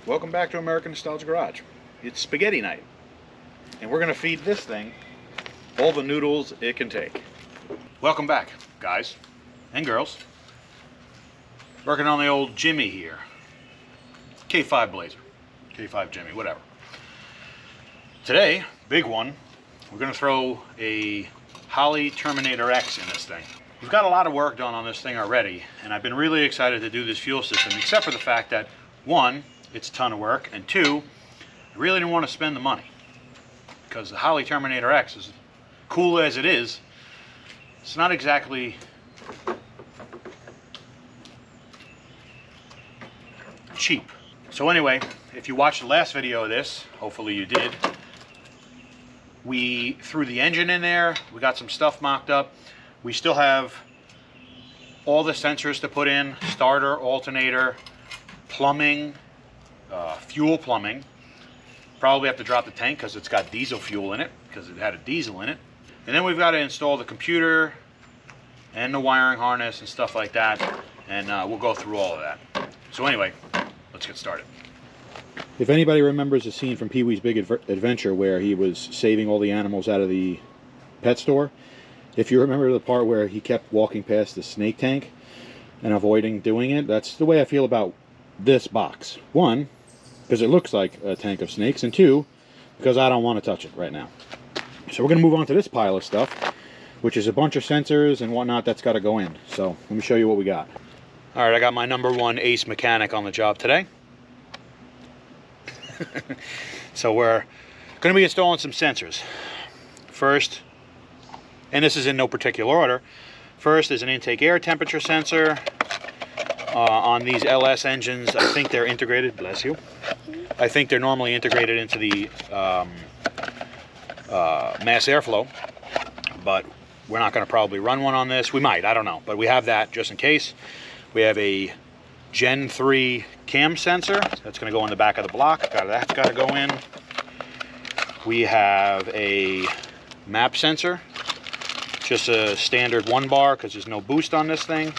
Welcome back to American Nostalgia Garage. It's spaghetti night, and we're going to feed this thing all the noodles it can take. Welcome back, guys and girls. Working on the old Jimmy here. K5 Blazer, K5 Jimmy, whatever. Today, big one, we're going to throw a Holley Terminator X in this thing. We've got a lot of work done on this thing already, and I've been really excited to do this fuel system, except for the fact that, one, it's a ton of work, and two, I really didn't want to spend the money, because the Holley Terminator X, as cool as it is, it's not exactly cheap. So anyway, if you watched the last video of this, hopefully you did, we threw the engine in there, we got some stuff mocked up. We still have all the sensors to put in: starter, alternator, plumbing, fuel plumbing. Probably have to drop the tank because it's got diesel fuel in it, because it had a diesel in it. And then we've got to install the computer and the wiring harness and stuff like that, and we'll go through all of that. So anyway, let's get started. If anybody remembers the scene from Pee-wee's Big Adventure where he was saving all the animals out of the pet store, if you remember the part where he kept walking past the snake tank and avoiding doing it, that's the way I feel about this box. One, because it looks like a tank of snakes, and two, because I don't want to touch it right now. So we're going to move on to this pile of stuff, which is a bunch of sensors and whatnot that's got to go in. So let me show you what we got. All right, I got my #1 ace mechanic on the job today. So we're going to be installing some sensors. First, and this is in no particular order, first is an intake air temperature sensor. On these LS engines, I think they're integrated, bless you. I think they're normally integrated into the mass airflow, but we're not going to probably run one on this. We might, I don't know, but we have that just in case. We have a Gen 3 cam sensor that's going to go in the back of the block. That's got to go in. We have a map sensor, just a standard 1 bar because there's no boost on this thing,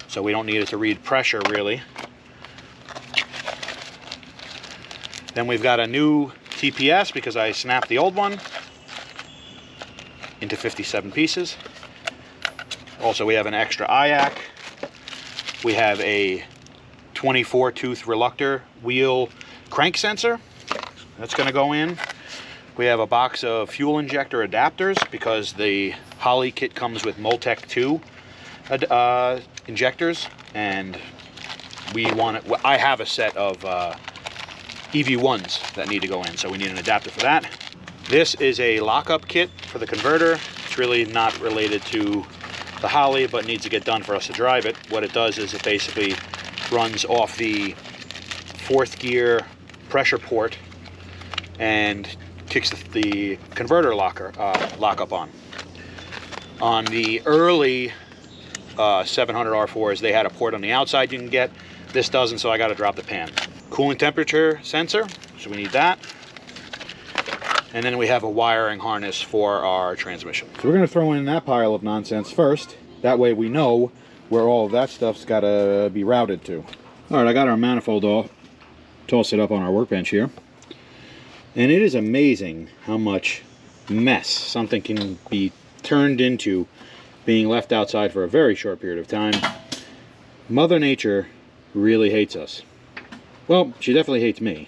so we don't need it to read pressure really. Then we've got a new TPS because I snapped the old one into 57 pieces. Also, we have an extra IAC. We have a 24 tooth reluctor wheel crank sensor that's going to go in. We have a box of fuel injector adapters because the Holley kit comes with Moltec 2 injectors, and we want it. I have a set of EV1s that need to go in, so we need an adapter for that. This is a lockup kit for the converter. It's really not related to the Holley, but needs to get done for us to drive it. What it does is it basically runs off the 4th gear pressure port and kicks the converter lockup on. On the early 700 R4s, they had a port on the outside you can get. This doesn't, so I got to drop the pan. Coolant temperature sensor, so we need that. And then we have a wiring harness for our transmission. So we're going to throw in that pile of nonsense first. That way we know where all of that stuff's got to be routed to. All right, I got our manifold off. Toss it up on our workbench here. And it is amazing how much mess something can be turned into being left outside for a very short period of time. Mother Nature really hates us. Well, she definitely hates me.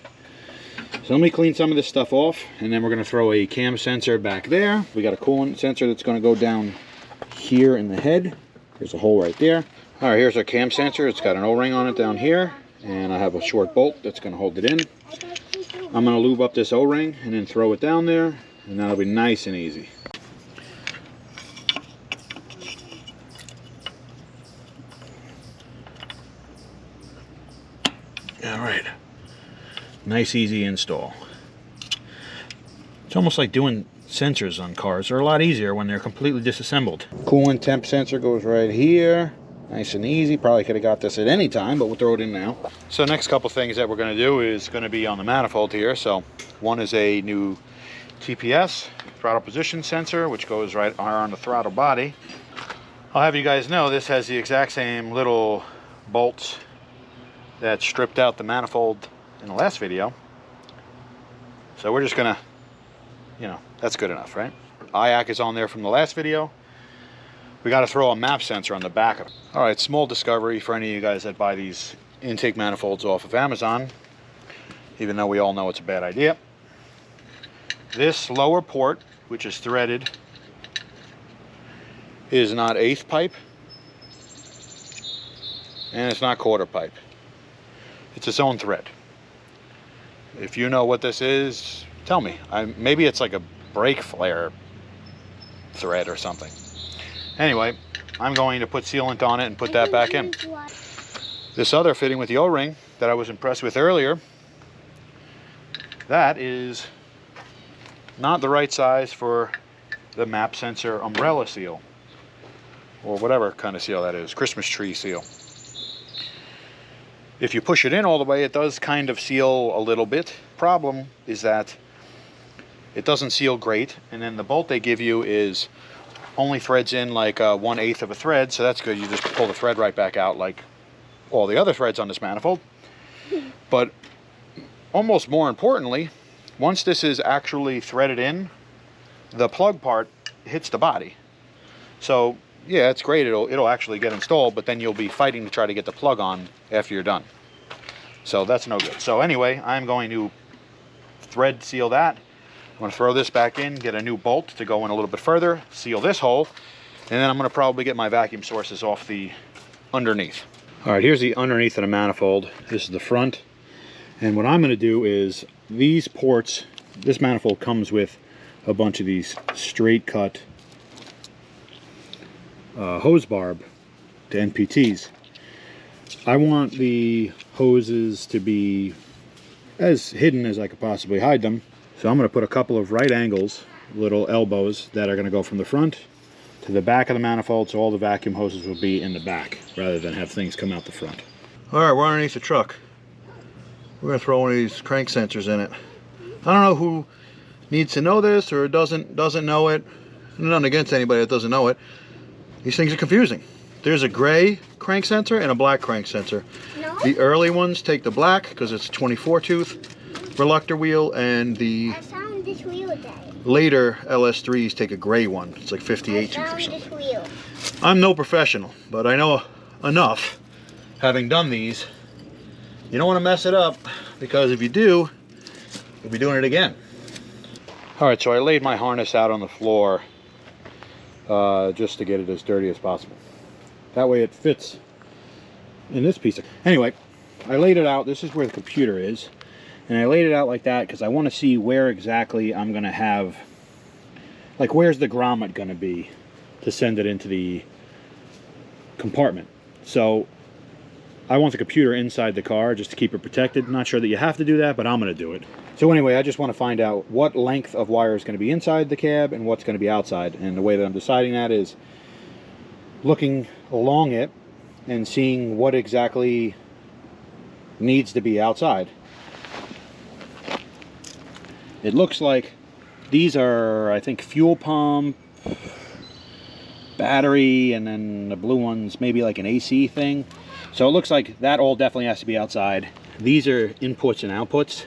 So let me clean some of this stuff off, and then we're going to throw a cam sensor back there. We got a coolant sensor that's going to go down here in the head. There's a hole right there. All right, here's our cam sensor. It's got an O-ring on it down here, and I have a short bolt that's going to hold it in. I'm going to lube up this O-ring and then throw it down there, and that'll be nice and easy. All right, nice easy install. It's almost like doing sensors on cars. They're a lot easier when they're completely disassembled. Coolant temp sensor goes right here. Nice and easy. Probably could have got this at any time, but we'll throw it in now. So next couple things that we're going to do is going to be on the manifold here. So one is a new TPS, throttle position sensor, which goes right on the throttle body. I'll have you guys know this has the exact same little bolts that stripped out the manifold in the last video. So we're just gonna, you know, that's good enough, right? IAC is on there from the last video. We got to throw a map sensor on the back of it. All right, small discovery for any of you guys that buy these intake manifolds off of Amazon, even though we all know it's a bad idea. This lower port, which is threaded, is not 1/8 pipe, and it's not 1/4 pipe. It's its own thread. If you know what this is, tell me. Maybe it's like a brake flare thread or something. Anyway, I'm going to put sealant on it and put that back in. This other fitting with the O-ring that I was impressed with earlier, that is not the right size for the map sensor umbrella seal, or whatever kind of seal that is, Christmas tree seal. If you push it in all the way, it does kind of seal a little bit. Problem is that it doesn't seal great, and then the bolt they give you is only threads in like 1/8 of a thread, so that's good. You just pull the thread right back out like all the other threads on this manifold. But almost more importantly, once this is actually threaded in, the plug part hits the body. So yeah, it's great, it'll actually get installed, but then you'll be fighting to try to get the plug on after you're done. So that's no good. So anyway, I'm going to thread seal that. I'm going to throw this back in, get a new bolt to go in a little bit further, seal this hole, and then I'm going to probably get my vacuum sources off the underneath. All right, here's the underneath of the manifold. This is the front. And what I'm going to do is these ports, this manifold comes with a bunch of these straight cut hose barb to NPTs. I want the hoses to be as hidden as I could possibly hide them. So I'm going to put a couple of right angles, little elbows that are going to go from the front to the back of the manifold, so all the vacuum hoses will be in the back rather than have things come out the front. All right, we're underneath the truck. We're going to throw one of these crank sensors in it. I don't know who needs to know this or doesn't know it. Nothing against anybody that doesn't know it. These things are confusing. There's a gray crank sensor and a black crank sensor. No? The early ones take the black because it's a 24 tooth reluctor wheel, and the later LS3s take a gray one. It's like 58 tooth or something. I'm no professional, but I know enough, having done these. You don't want to mess it up, because if you do, you'll be doing it again. All right, so I laid my harness out on the floor just to get it as dirty as possible. That way it fits in this piece. Anyway, I laid it out. This is where the computer is. And I laid it out like that because I want to see where exactly I'm going to have, like where's the grommet going to be to send it into the compartment. So I want the computer inside the car just to keep it protected. Not sure that you have to do that, but I'm going to do it. So anyway, I just want to find out what length of wire is going to be inside the cab and what's going to be outside. And the way that I'm deciding that is looking along it and seeing what exactly needs to be outside. It looks like these are, I think, fuel pump, battery, and then the blue one's maybe like an AC thing. So it looks like that all definitely has to be outside. These are inputs and outputs,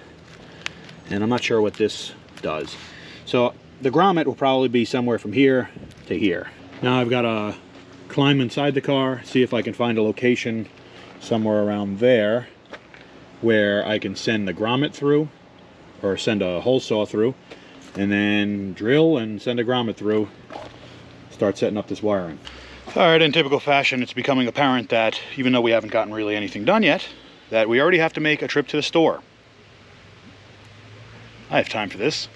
and I'm not sure what this does. So the grommet will probably be somewhere from here to here. Now I've got to climb inside the car, see if I can find a location somewhere around there where I can send the grommet through, or send a hole saw through, and then drill and send a grommet through, start setting up this wiring. All right, in typical fashion, it's becoming apparent that even though we haven't gotten really anything done yet, that we already have to make a trip to the store. I have time for this.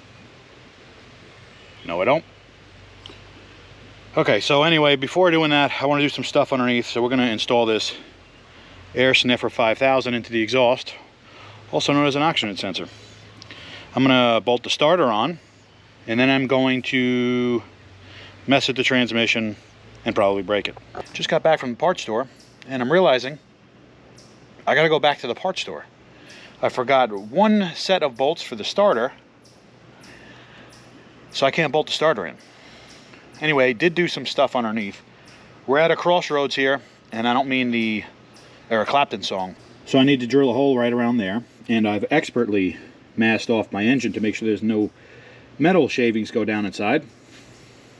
No, I don't. Okay, so anyway, before doing that, I want to do some stuff underneath. So we're going to install this Air Sniffer 5000 into the exhaust, also known as an oxygen sensor. I'm going to bolt the starter on, and then I'm going to mess with the transmission and probably break it. Just got back from the parts store, and I'm realizing I got to go back to the parts store. I forgot one set of bolts for the starter, so I can't bolt the starter in. Anyway, did do some stuff underneath. We're at a crossroads here, and I don't mean the Eric Clapton song. So I need to drill a hole right around there, and I've expertly masked off my engine to make sure there's no metal shavings go down inside.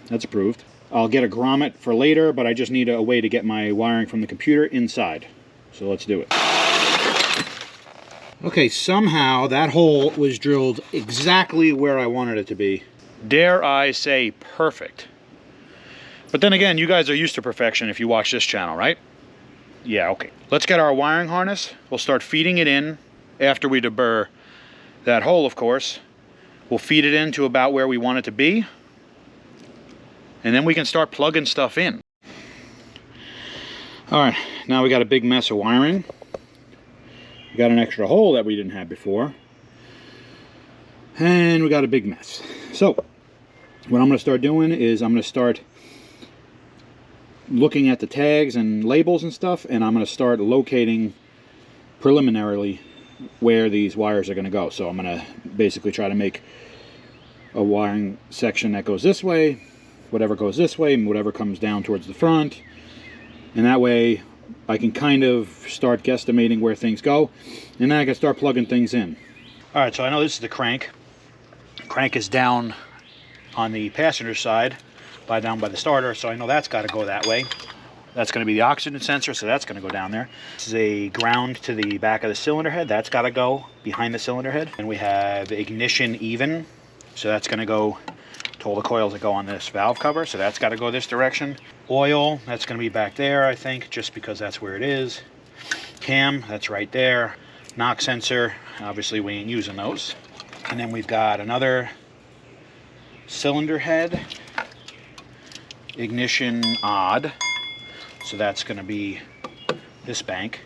That's approved. I'll get a grommet for later, but I just need a way to get my wiring from the computer inside. So let's do it. Okay, somehow that hole was drilled exactly where I wanted it to be. Dare I say perfect. But then again, you guys are used to perfection if you watch this channel, right? Yeah, okay. Let's get our wiring harness. We'll start feeding it in after we deburr that hole, of course. We'll feed it into about where we want it to be. And then we can start plugging stuff in. All right, now we got a big mess of wiring. We got an extra hole that we didn't have before. And we got a big mess. So, what I'm going to start doing is I'm going to start looking at the tags and labels and stuff, and I'm going to start locating preliminarily where these wires are going to go. So I'm going to basically try to make a wiring section that goes this way, whatever goes this way, and whatever comes down towards the front. And that way I can kind of start guesstimating where things go, and then I can start plugging things in. All right, so I know this is the crank. Crank is down on the passenger side, down by the starter, so I know that's got to go that way. That's going to be the oxygen sensor, so that's going to go down there. This is a ground to the back of the cylinder head. That's got to go behind the cylinder head. And we have ignition even, so that's going to go to all the coils that go on this valve cover, so that's got to go this direction. Oil, that's going to be back there, I think, just because that's where it is. Cam, that's right there. Knock sensor, obviously we ain't using those. And then we've got another cylinder head. Ignition odd, so that's going to be this bank.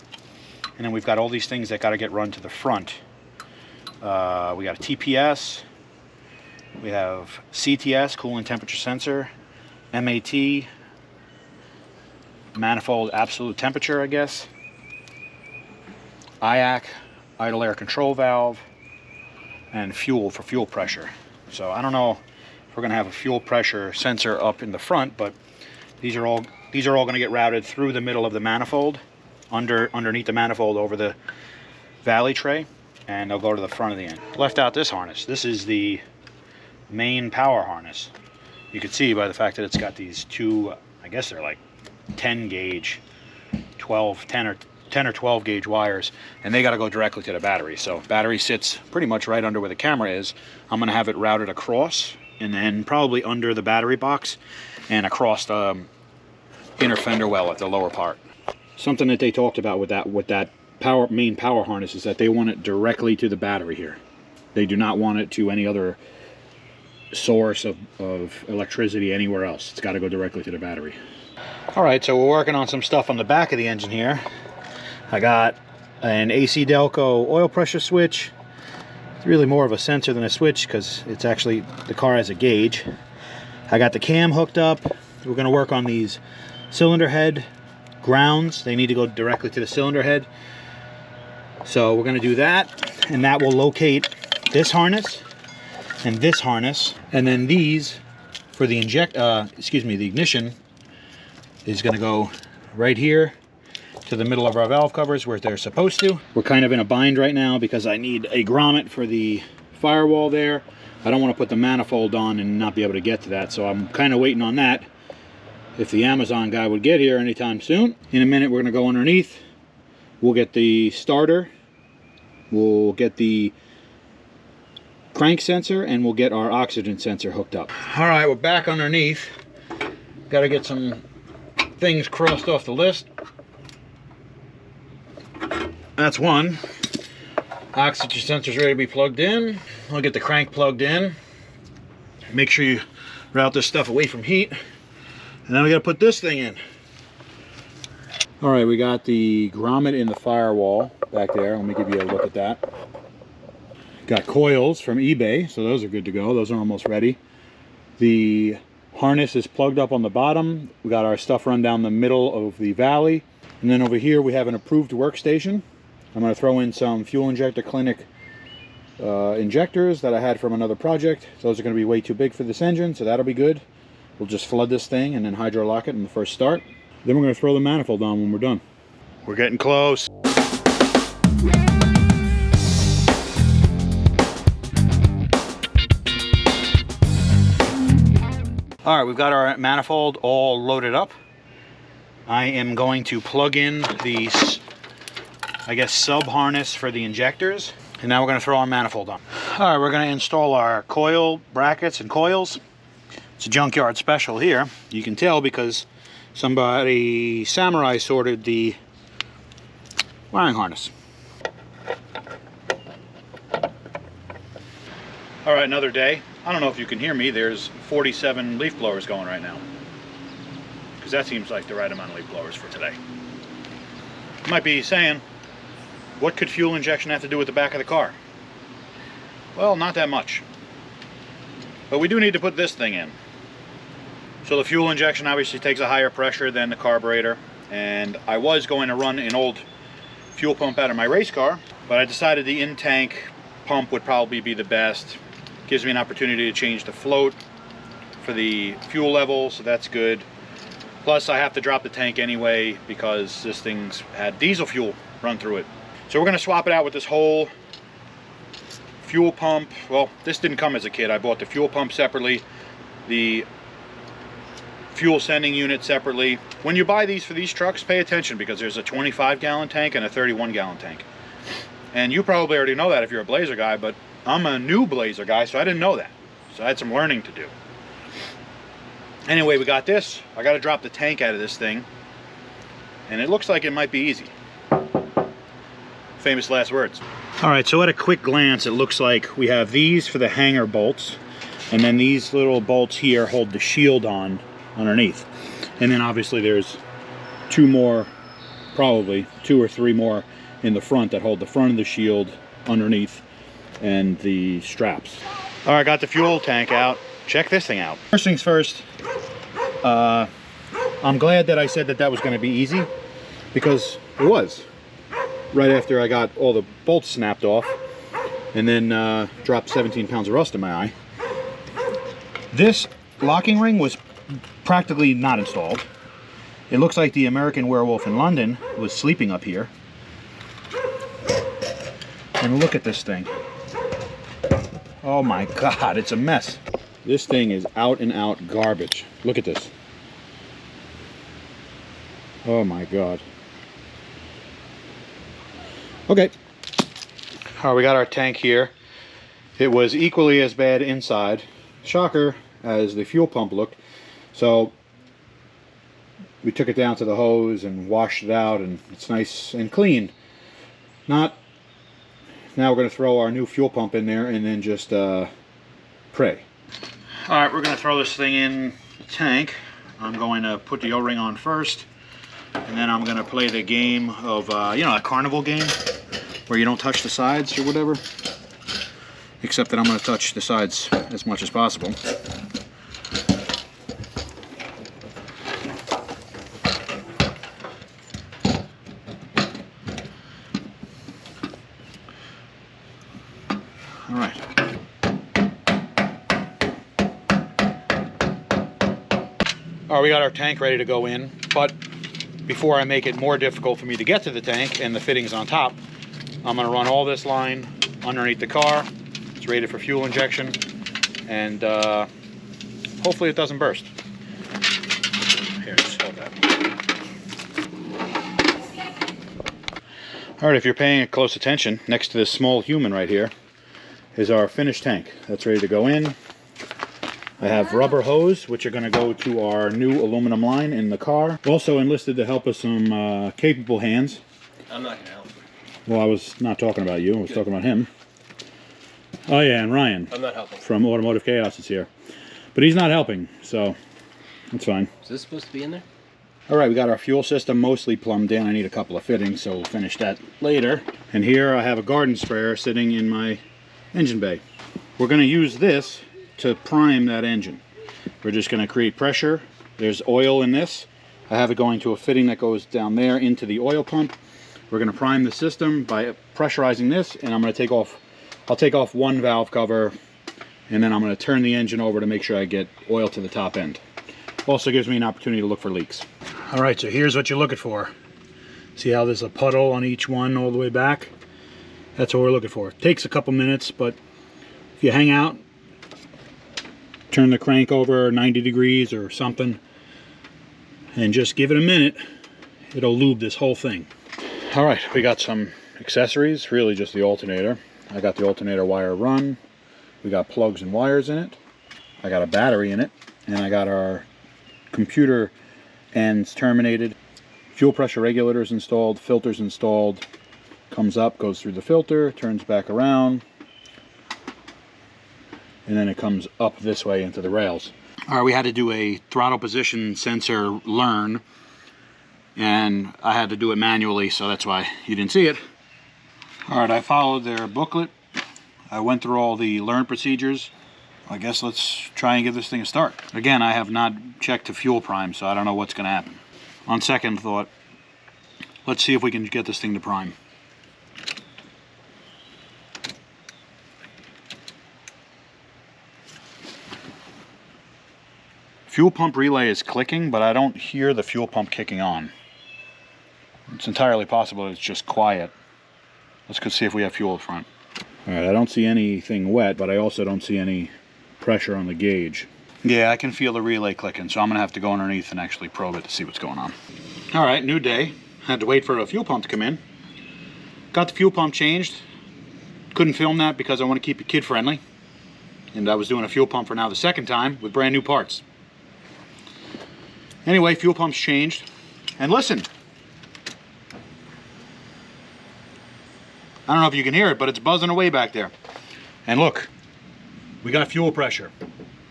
And then we've got all these things that got to get run to the front. We got a TPS. We have CTS, coolant temperature sensor, MAT, manifold absolute temperature, I guess, IAC, idle air control valve, and fuel for fuel pressure. So I don't know if we're going to have a fuel pressure sensor up in the front, but these are all going to get routed through the middle of the manifold, underneath the manifold over the valley tray, and they'll go to the front of the end. Left out this harness. This is the main power harness. You can see by the fact that it's got these two, I guess they're like 10 gauge 10 or 12 gauge wires, and they got to go directly to the battery. So battery sits pretty much right under where the camera is. I'm going to have it routed across, and then probably under the battery box and across the inner fender well at the lower part. Something that they talked about with that main power harness is that they want it directly to the battery here. They do not want it to any other source of electricity anywhere else. It's got to go directly to the battery. All right, so we're working on some stuff on the back of the engine here. I got an AC Delco oil pressure switch. It's really more of a sensor than a switch because it's actually, the car has a gauge. I got the cam hooked up. We're going to work on these cylinder head grounds. They need to go directly to the cylinder head. So we're going to do that, and that will locate this harness and this harness, and then these for the the ignition is going to go right here to the middle of our valve covers where they're supposed to. We're kind of in a bind right now because I need a grommet for the firewall there. I don't want to put the manifold on and not be able to get to that, so I'm kind of waiting on that. If the Amazon guy would get here anytime soon. In a minute we're going to go underneath. We'll get the starter, we'll get the crank sensor, and we'll get our oxygen sensor hooked up. All right, we're back underneath. Got to get some things crossed off the list. That's one. Oxygen sensor's ready to be plugged in. I'll get the crank plugged in. Make sure you route this stuff away from heat. And then we got to put this thing in. All right, we got the grommet in the firewall back there. Let me give you a look at that. Got coils from eBay, so those are good to go. Those are almost ready. The harness is plugged up on the bottom. We got our stuff run down the middle of the valley. And then over here we have an approved workstation. I'm going to throw in some fuel injector clinic injectors that I had from another project. Those are going to be way too big for this engine, so that'll be good. We'll just flood this thing and then hydro lock it in the first start. Then we're going to throw the manifold on when we're done. We're getting close. All right, we've got our manifold all loaded up. I am going to plug in the, I guess, sub harness for the injectors. And now we're going to throw our manifold on. All right, we're going to install our coil brackets and coils. It's a junkyard special here. You can tell because somebody samurai sorted the wiring harness. All right, another day. I don't know if you can hear me. There's 47 leaf blowers going right now, because that seems like the right amount of leaf blowers for today. You might be saying, what could fuel injection have to do with the back of the car? Well, not that much. But we do need to put this thing in. So the fuel injection obviously takes a higher pressure than the carburetor, and I was going to run an old fuel pump out of my race car, but I decided the in-tank pump would probably be the best. Gives me an opportunity to change the float for the fuel level, so that's good. Plus I have to drop the tank anyway because this thing's had diesel fuel run through it. So we're going to swap it out with this whole fuel pump. Well, this didn't come as a kit. I bought the fuel pump separately, the fuel sending unit separately. When you buy these for these trucks, pay attention because there's a 25-gallon tank and a 31-gallon tank. And you probably already know that if you're a Blazer guy, but I'm a new Blazer guy, so I didn't know that. So I had some learning to do. Anyway, we got this. I got to drop the tank out of this thing, and it looks like it might be easy. Famous last words. All right, so at a quick glance, it looks like we have these for the hanger bolts, and then these little bolts here hold the shield on underneath. And then obviously there's two more, probably 2 or 3 more in the front that hold the front of the shield underneath and the straps. All right, got the fuel tank out. Check this thing out. First things first, I'm glad that I said that that was going to be easy, because it was. Right after I got all the bolts snapped off and then dropped 17 pounds of rust in my eye. This locking ring was practically not installed. It looks like the American Werewolf in London was sleeping up here. And look at this thing. Oh my God, it's a mess. This thing is out and out garbage. Look at this. Oh my God. Okay. All right, we got our tank here. It was equally as bad inside, shocker, as the fuel pump looked. So we took it down to the hose and washed it out, and it's nice and clean. Now we're going to throw our new fuel pump in there and then just pray. All right, we're going to throw this thing in the tank. I'm going to put the O-ring on first, and then I'm going to play the game of, you know, a carnival game where you don't touch the sides or whatever. Except that I'm going to touch the sides as much as possible. All right. All right, we got our tank ready to go in, but before I make it more difficult for me to get to the tank and the fittings on top, I'm going to run all this line underneath the car. It's rated for fuel injection, and hopefully it doesn't burst. Here, just hold that. All right, if you're paying close attention, next to this small human right here is our finished tank. That's ready to go in. I have rubber hose, which are going to go to our new aluminum line in the car. Also enlisted to help us some capable hands. I'm not going to help. Well, I was not talking about you. I was talking about him. Oh yeah, and Ryan. I'm not helping. From Automotive Chaos is here. But he's not helping, so that's fine. Is this supposed to be in there? All right, we got our fuel system mostly plumbed in. I need a couple of fittings, so we'll finish that later. And here I have a garden sprayer sitting in my engine bay. We're going to use this to prime that engine. We're just going to create pressure. There's oil in this. I have it going to a fitting that goes down there into the oil pump. We're going to prime the system by pressurizing this, and I'm going to take off, I'll take off one valve cover, and then I'm going to turn the engine over to make sure I get oil to the top end. Also gives me an opportunity to look for leaks. All right, so here's what you're looking for. See how there's a puddle on each one all the way back? That's what we're looking for. It takes a couple minutes, but if you hang out, turn the crank over 90 degrees or something, and just give it a minute. It'll lube this whole thing. All right, we got some accessories, really just the alternator. I got the alternator wire run. We got plugs and wires in it. I got a battery in it, and I got our computer ends terminated. Fuel pressure regulators installed, filters installed. Comes up, goes through the filter, turns back around, and then it comes up this way into the rails. All right, we had to do a throttle position sensor learn, and I had to do it manually, so that's why you didn't see it. All right, I followed their booklet. I went through all the learn procedures. I guess let's try and give this thing a start. Again, I have not checked the fuel prime, so I don't know what's going to happen. On second thought, let's see if we can get this thing to prime. Fuel pump relay is clicking, but I don't hear the fuel pump kicking on. It's entirely possible it's just quiet. Let's go see if we have fuel up front. All right, I don't see anything wet, but I also don't see any pressure on the gauge. Yeah, I can feel the relay clicking, so I'm gonna have to go underneath and actually probe it to see what's going on. All right, new day. Had to wait for a fuel pump to come in. Got the fuel pump changed. Couldn't film that because I want to keep it kid friendly. And I was doing a fuel pump for now the second time with brand new parts. Anyway, fuel pump's changed. And listen. I don't know if you can hear it, but it's buzzing away back there. And look, we got fuel pressure.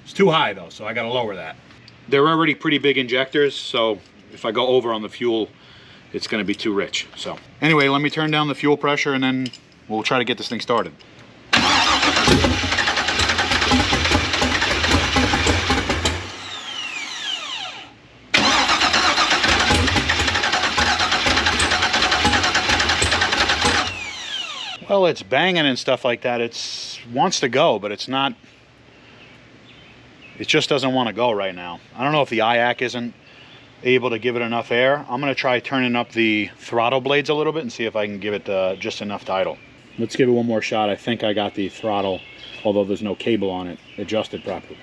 It's too high though, so I gotta lower that. They're already pretty big injectors, so if I go over on the fuel, it's gonna be too rich. So anyway, let me turn down the fuel pressure and then we'll try to get this thing started. Well, it's banging and stuff like that. It wants to go, but it's not. It just doesn't want to go right now. I don't know if the IAC isn't able to give it enough air. I'm going to try turning up the throttle blades a little bit and see if I can give it just enough to idle. Let's give it one more shot. I think I got the throttle, although there's no cable on it, adjusted properly.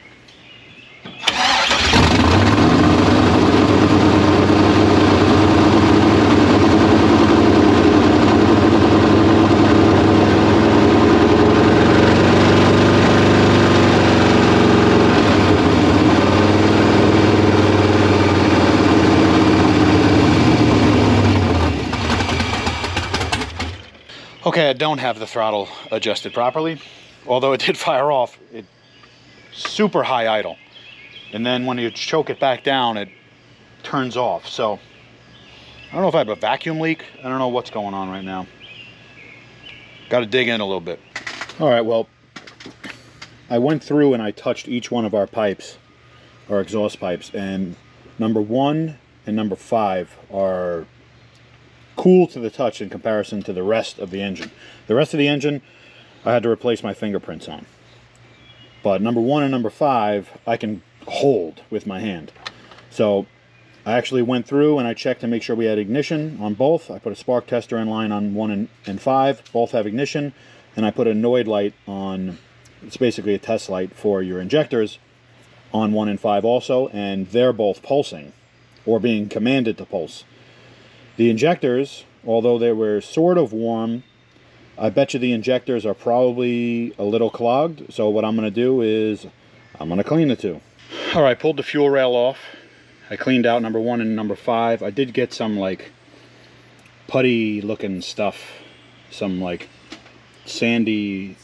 Okay, I don't have the throttle adjusted properly, although it did fire off. It's super high idle, and then when you choke it back down, it turns off. So I don't know if I have a vacuum leak. I don't know what's going on right now. Got to dig in a little bit. All right, well, I went through and I touched each one of our pipes, our exhaust pipes, and number 1 and number 5 are cool to the touch in comparison to the rest of the engine. The rest of the engine I had to replace my fingerprints on, but number 1 and number 5 I can hold with my hand. So I actually went through and I checked to make sure we had ignition on both. I put a spark tester in line on 1 and 5, both have ignition, and I put a Noid light on. It's basically a test light for your injectors on 1 and 5 also, and they're both pulsing or being commanded to pulse. The injectors, although they were sort of warm, I bet you the injectors are probably a little clogged. So what I'm going to do is I'm going to clean the two. All right, pulled the fuel rail off. I cleaned out number 1 and number 5. I did get some like putty looking stuff, some like sandy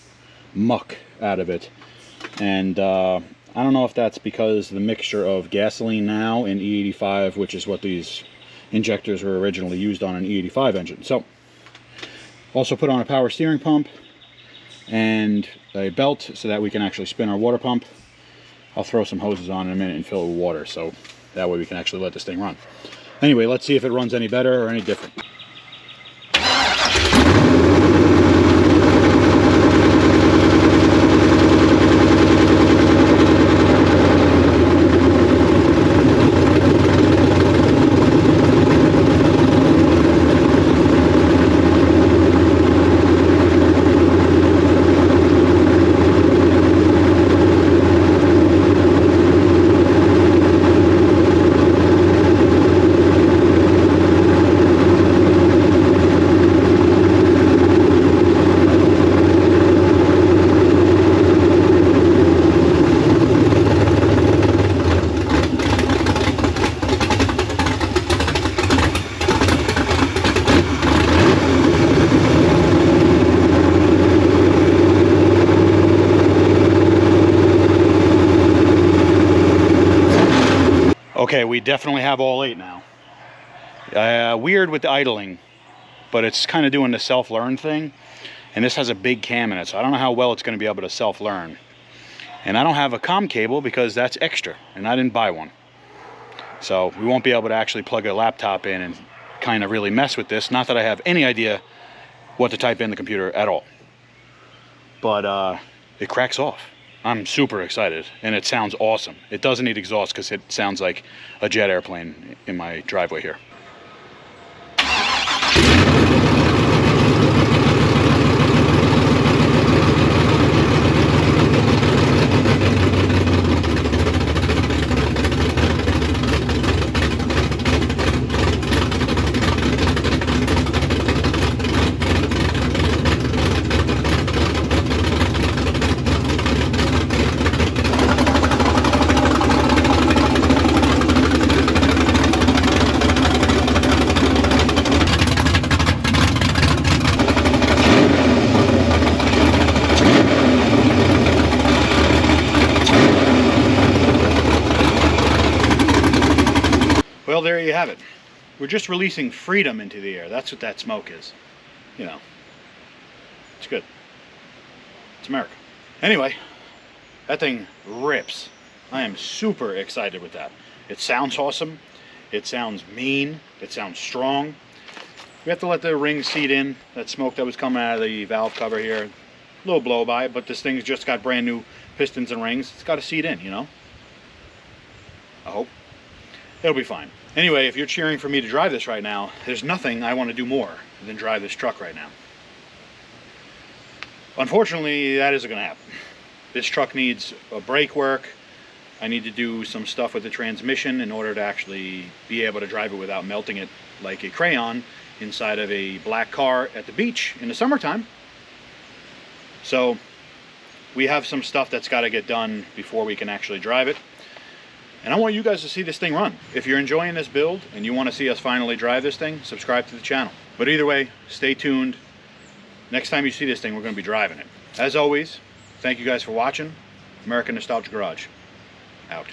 muck out of it. And I don't know if that's because the mixture of gasoline now and E85, which is what these injectors were originally used on an E85 engine. So also put on a power steering pump and a belt so that we can actually spin our water pump. I'll throw some hoses on in a minute and fill it with water, so that way we can actually let this thing run. Anyway, let's see if it runs any better or any different. Okay, we definitely have all 8 now. Weird with the idling, but it's kind of doing the self-learn thing. And this has a big cam in it, so I don't know how well it's going to be able to self-learn. And I don't have a COM cable because that's extra, and I didn't buy one. So we won't be able to actually plug a laptop in and kind of really mess with this. Not that I have any idea what to type in the computer at all. But it cracks off. I'm super excited, and it sounds awesome. It doesn't need exhaust because it sounds like a jet airplane in my driveway here. Well, there you have it. We're just releasing freedom into the air. That's what that smoke is. You know, it's good. It's America. Anyway, that thing rips. I am super excited with that. It sounds awesome. It sounds mean. It sounds strong. We have to let the rings seat in. That smoke that was coming out of the valve cover here. A little blow by, but this thing's just got brand new pistons and rings. It's got to seat in, you know? I hope. It'll be fine. Anyway, if you're cheering for me to drive this right now, there's nothing I want to do more than drive this truck right now. Unfortunately, that isn't going to happen. This truck needs a brake work. I need to do some stuff with the transmission in order to actually be able to drive it without melting it like a crayon inside of a black car at the beach in the summertime. So we have some stuff that's got to get done before we can actually drive it. And I want you guys to see this thing run. If you're enjoying this build and you want to see us finally drive this thing, subscribe to the channel. But either way, stay tuned. Next time you see this thing, we're going to be driving it. As always, thank you guys for watching. American Nostalgia Garage, out.